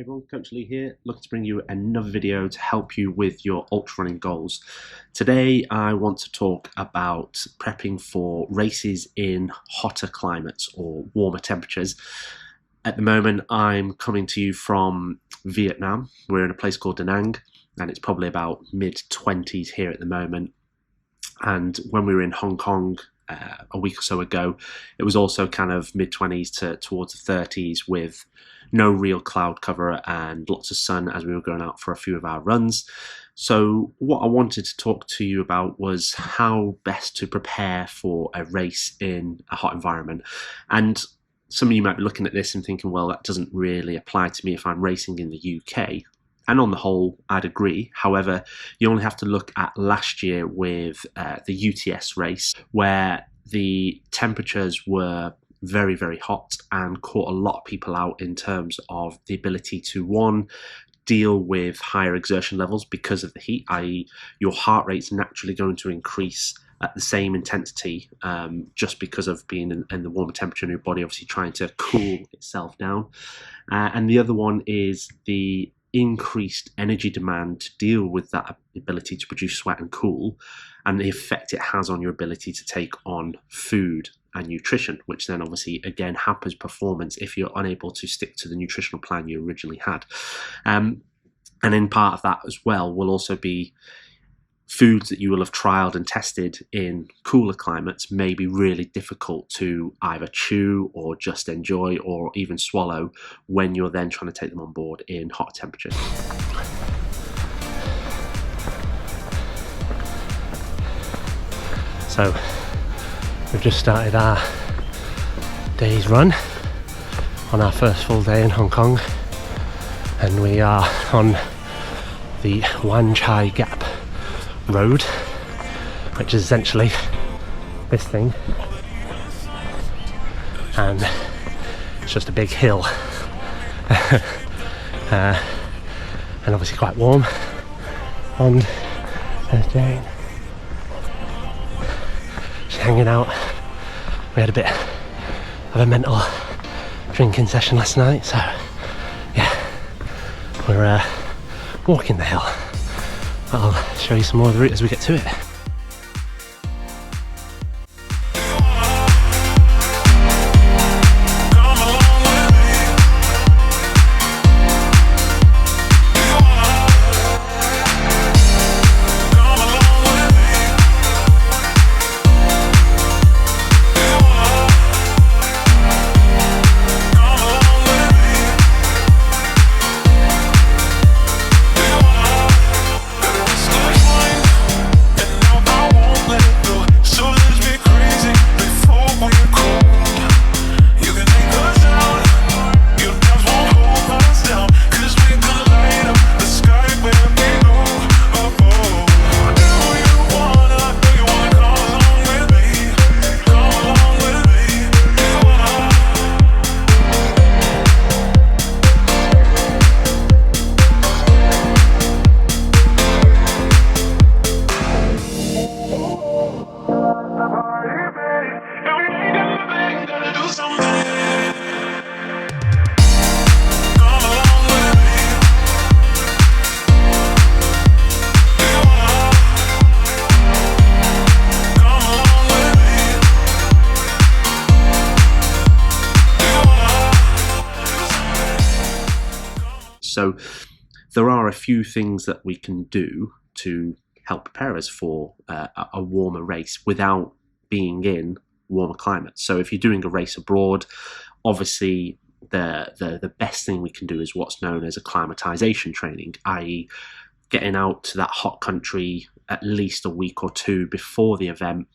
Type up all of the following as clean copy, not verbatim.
Hey everyone, Coach Lee here, looking to bring you another video to help you with your ultra running goals. Today I want to talk about prepping for races in hotter climates or warmer temperatures. At the moment I'm coming to you from Vietnam. We're in a place called Da Nang and it's probably about mid-20s here at the moment. And when we were in Hong Kong a week or so ago, it was also kind of mid-20s to towards the 30s with no real cloud cover and lots of sun as we were going out for a few of our runs. So what I wanted to talk to you about was how best to prepare for a race in a hot environment. And some of you might be looking at this and thinking, well, that doesn't really apply to me if I'm racing in the UK. And on the whole, I'd agree. However, you only have to look at last year with the UTS race, where the temperatures were very, very hot and caught a lot of people out in terms of the ability to, one, deal with higher exertion levels because of the heat, i.e. your heart rate's naturally going to increase at the same intensity just because of being in the warmer temperature in your body, obviously trying to cool itself down. And the other one is the increased energy demand to deal with that ability to produce sweat and cool, and the effect it has on your ability to take on food and nutrition, which then obviously again hampers performance if you're unable to stick to the nutritional plan you originally had. And in part of that as well will also be foods that you will have trialed and tested in cooler climates may be really difficult to either chew or just enjoy or even swallow when you're then trying to take them on board in hot temperatures. So we've just started our day's run on our first full day in Hong Kong, and we are on the Wan Chai Gap road, which is essentially this thing, and it's just a big hill and obviously quite warm. And there's Jane, she's hanging out. We had a bit of a mental drinking session last night, so yeah, we're walking the hill. I'll show you some more of the route as we get to it. So there are a few things that we can do to help prepare us for a warmer race without being in warmer climates. So if you're doing a race abroad, obviously the best thing we can do is what's known as acclimatization training, i.e. getting out to that hot country at least a week or two before the event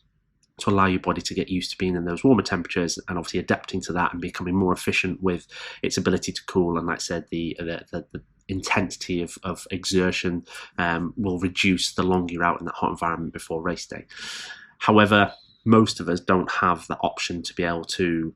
to allow your body to get used to being in those warmer temperatures, and obviously adapting to that and becoming more efficient with its ability to cool. And like I said, the intensity of exertion will reduce the longer you're out in that hot environment before race day. However, most of us don't have the option to be able to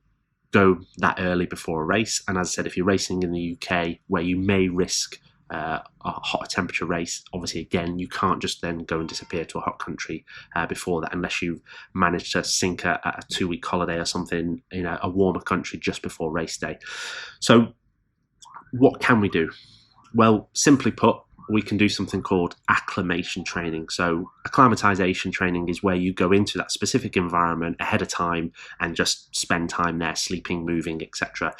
go that early before a race. And as I said, if you're racing in the UK where you may risk a hotter temperature race, obviously again you can't just then go and disappear to a hot country before that, unless you've managed to sink a 2-week holiday or something in a warmer country just before race day. So what can we do? Well, simply put, we can do something called acclimation training. So acclimatization training is where you go into that specific environment ahead of time and just spend time there, sleeping, moving, etc.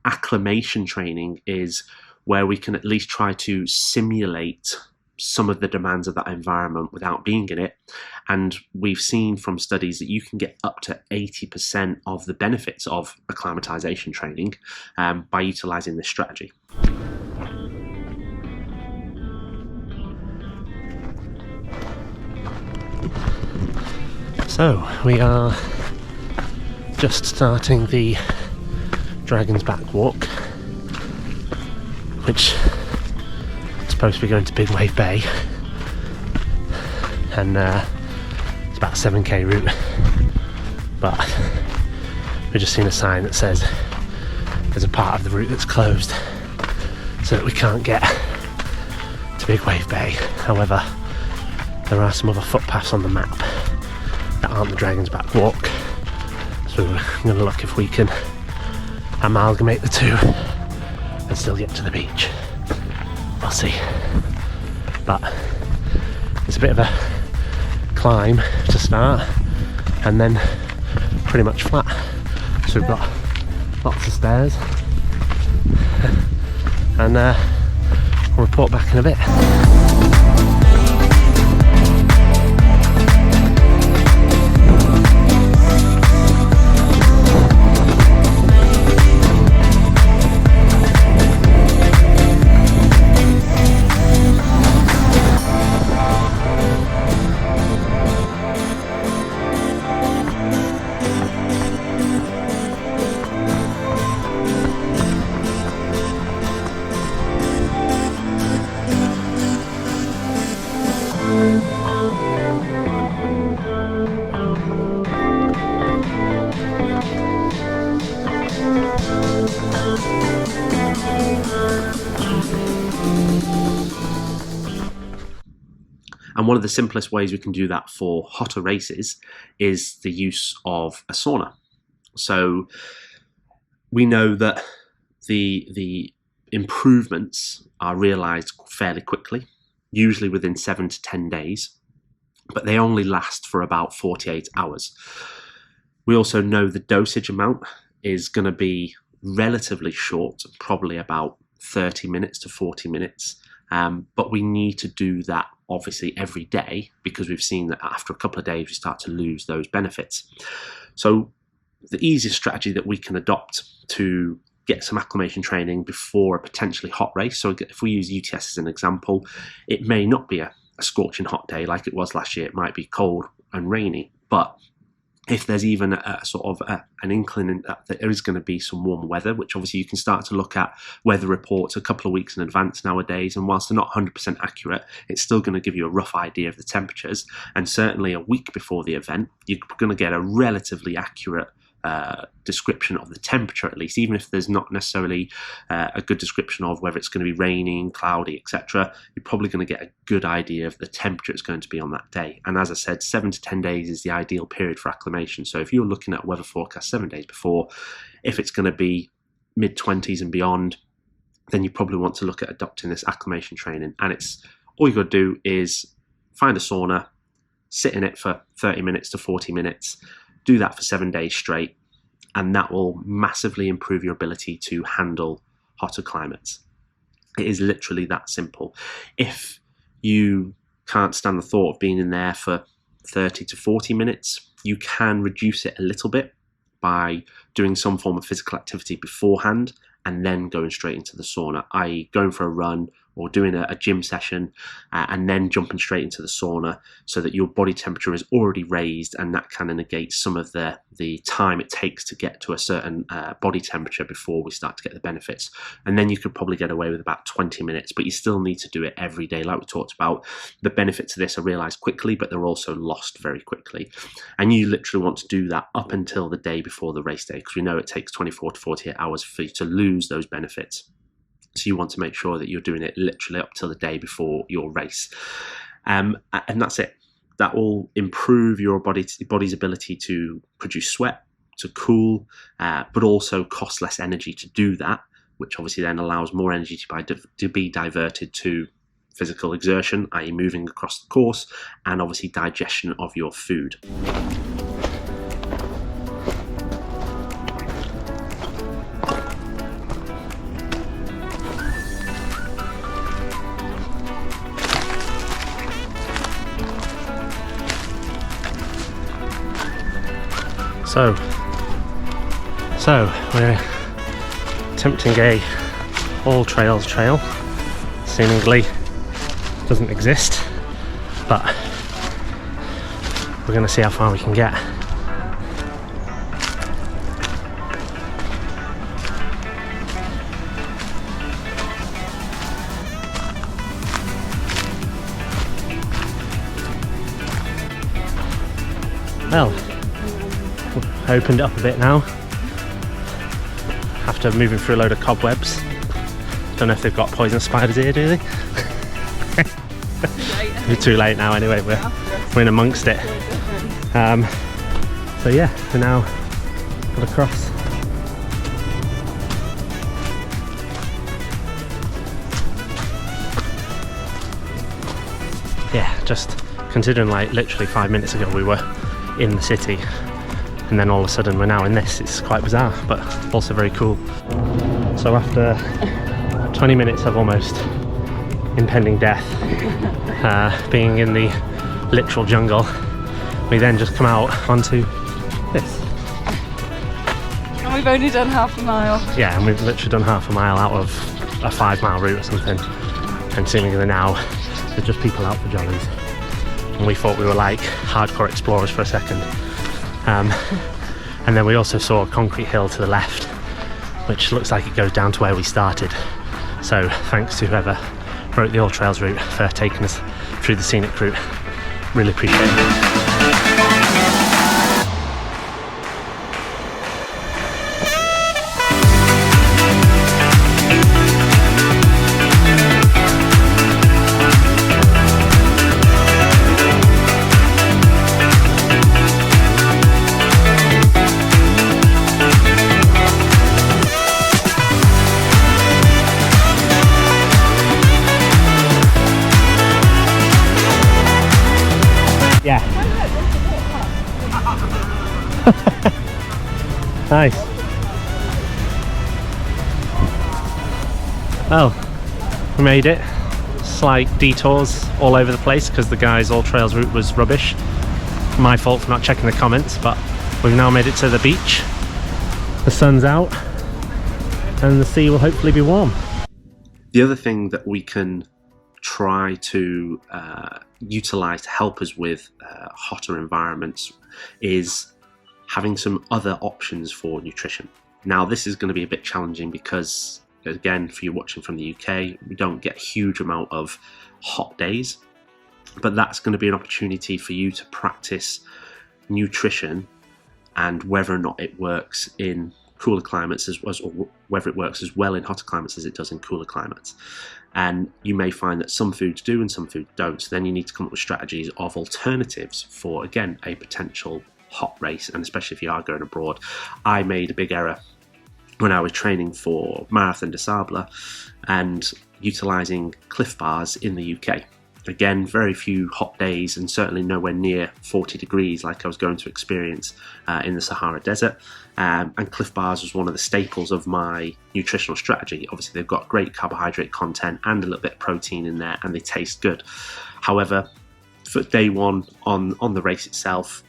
Acclimation training is where we can at least try to simulate some of the demands of that environment without being in it. And we've seen from studies that you can get up to 80% of the benefits of acclimatization training by utilizing this strategy. So we are just starting the Dragon's Back walk, which is supposed to be going to Big Wave Bay, and it's about a 7k route, but we've just seen a sign that says there's a part of the route that's closed so that we can't get to Big Wave Bay. However, there are some other footpaths on the map that aren't the Dragon's Back walk, so we're going to look if we can amalgamate the two and still get to the beach. We'll see. But it's a bit of a climb to start and then pretty much flat, so we've got lots of stairs, and we'll report back in a bit. And one of the simplest ways we can do that for hotter races is the use of a sauna. So we know that the improvements are realized fairly quickly, usually within 7 to 10 days, but they only last for about 48 hours. We also know the dosage amount is going to be relatively short, probably about 30 minutes to 40 minutes. But we need to do that obviously every day, because we've seen that after a couple of days we start to lose those benefits. So the easiest strategy that we can adopt to get some acclimation training before a potentially hot race, so if we use UTS as an example, it may not be a scorching hot day like it was last year. It might be cold and rainy, but if there's even a sort of an inkling that there is going to be some warm weather, which obviously you can start to look at weather reports a couple of weeks in advance nowadays, and whilst they're not 100% accurate, it's still going to give you a rough idea of the temperatures, and certainly a week before the event you're going to get a relatively accurate description of the temperature, at least, even if there's not necessarily a good description of whether it's going to be raining, cloudy, etc. You're probably going to get a good idea of the temperature it's going to be on that day. And as I said, 7 to 10 days is the ideal period for acclimation. So if you're looking at weather forecast 7 days before, if it's going to be mid-20s and beyond, then you probably want to look at adopting this acclimation training. And it's all you got to do is find a sauna, sit in it for 30 minutes to 40 minutes, do that for 7 days straight, and that will massively improve your ability to handle hotter climates. It is literally that simple. If you can't stand the thought of being in there for 30 to 40 minutes, you can reduce it a little bit by doing some form of physical activity beforehand and then going straight into the sauna, i.e. going for a run or doing a gym session and then jumping straight into the sauna, so that your body temperature is already raised, and that kind of negates some of the time it takes to get to a certain body temperature before we start to get the benefits. And then you could probably get away with about 20 minutes, but you still need to do it every day. Like we talked about, the benefits of this are realized quickly, but they're also lost very quickly. And you literally want to do that up until the day before the race day, because we know it takes 24 to 48 hours for you to lose those benefits. So you want to make sure that you're doing it literally up till the day before your race. And that's it. That will improve your body's ability to produce sweat, to cool, but also cost less energy to do that, which obviously then allows more energy to be diverted to physical exertion, i.e. moving across the course, and obviously digestion of your food. So we're attempting a all trails trail. Seemingly doesn't exist, but we're going to see how far we can get. Well, I opened it up a bit now after moving through a load of cobwebs. Don't know if they've got poison spiders here, do they? We're too late now anyway, we're in amongst it. So yeah, we're now across. Yeah, just considering like literally 5 minutes ago we were in the city, and then all of a sudden we're now in this. It's quite bizarre, but also very cool. So after 20 minutes of almost impending death, being in the literal jungle, we then just come out onto this. And we've only done half a mile. Yeah, and we've literally done half a mile out of a 5-mile route or something, and seemingly now there's just people out for jollies. And we thought we were like hardcore explorers for a second. And then we also saw a concrete hill to the left, which looks like it goes down to where we started. So thanks to whoever wrote the All Trails route for taking us through the scenic route. Really appreciate it. Yeah. Nice. Well, we made it. Slight detours all over the place because the guy's All Trails route was rubbish. My fault for not checking the comments, but we've now made it to the beach. The sun's out and the sea will hopefully be warm. The other thing that we can try to utilize to help us with hotter environments is having some other options for nutrition. Now this is going to be a bit challenging because, again, for you watching from the UK, we don't get a huge amount of hot days, but that's going to be an opportunity for you to practice nutrition and whether or not it works in cooler climates or whether it works as well in hotter climates as it does in cooler climates. And you may find that some foods do and some foods don't. So then you need to come up with strategies of alternatives for, again, a potential hot race, and especially if you are going abroad. I made a big error when I was training for Marathon des Sables and utilising Cliff Bars in the UK. Again, very few hot days and certainly nowhere near 40 degrees like I was going to experience in the Sahara Desert. And Cliff Bars was one of the staples of my nutritional strategy. Obviously, they've got great carbohydrate content and a little bit of protein in there, and they taste good. However, for day one on the race itself,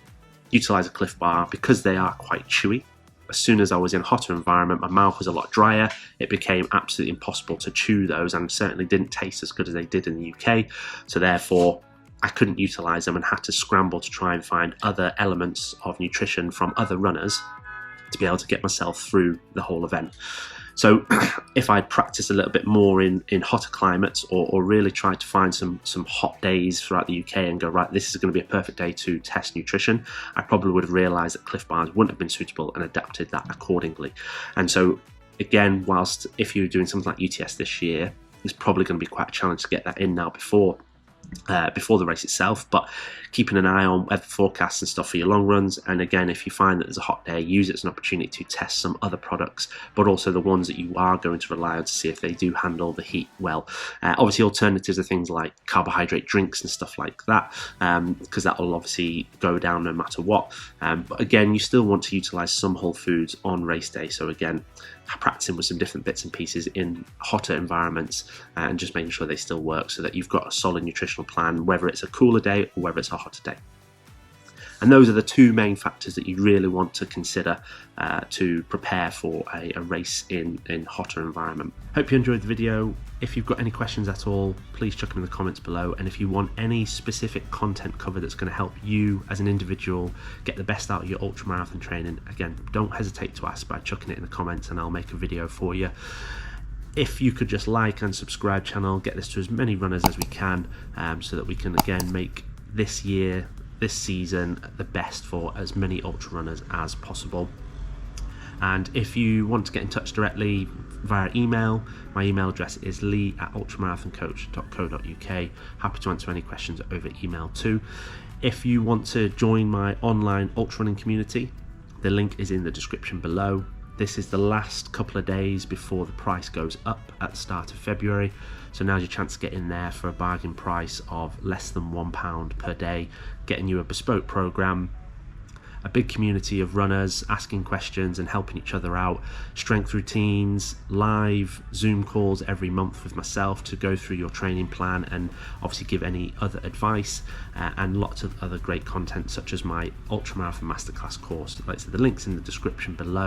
utilise a Cliff Bar because they are quite chewy. As soon as I was in a hotter environment, my mouth was a lot drier. It became absolutely impossible to chew those and certainly didn't taste as good as they did in the UK. So therefore, I couldn't utilise them and had to scramble to try and find other elements of nutrition from other runners to be able to get myself through the whole event. So if I'd practice a little bit more in hotter climates or really try to find some hot days throughout the UK and go, right, this is going to be a perfect day to test nutrition, I probably would have realised that Cliff Bars wouldn't have been suitable and adapted that accordingly. And so again, whilst if you're doing something like UTS this year, it's probably going to be quite a challenge to get that in now before before the race itself, but keeping an eye on weather forecasts and stuff for your long runs. And again, if you find that there's a hot day, use it as an opportunity to test some other products, but also the ones that you are going to rely on to see if they do handle the heat well. Obviously, alternatives are things like carbohydrate drinks and stuff like that, because that will obviously go down no matter what. But again, you still want to utilize some whole foods on race day. So again, practicing with some different bits and pieces in hotter environments and just making sure they still work, so that you've got a solid nutritional plan, whether it's a cooler day or whether it's a hotter day. And those are the two main factors that you really want to consider to prepare for a race in hotter environment. Hope you enjoyed the video. If you've got any questions at all, please chuck them in the comments below. And if you want any specific content covered that's going to help you as an individual get the best out of your ultramarathon training, again, don't hesitate to ask by chucking it in the comments and I'll make a video for you. If you could just like and subscribe channel, get this to as many runners as we can, so that we can again make this season the best for as many ultra runners as possible. And if you want to get in touch directly via email, my email address is lee@ultramarathonccoach.co.uk. Happy to answer any questions over email too. If you want to join my online ultra running community, the link is in the description below. This is the last couple of days before the price goes up at the start of February. So now's your chance to get in there for a bargain price of less than £1 per day, getting you a bespoke program, a big community of runners asking questions and helping each other out, strength routines, live Zoom calls every month with myself to go through your training plan and obviously give any other advice, and lots of other great content such as my Ultramarathon Masterclass course. Like I said, the link's in the description below.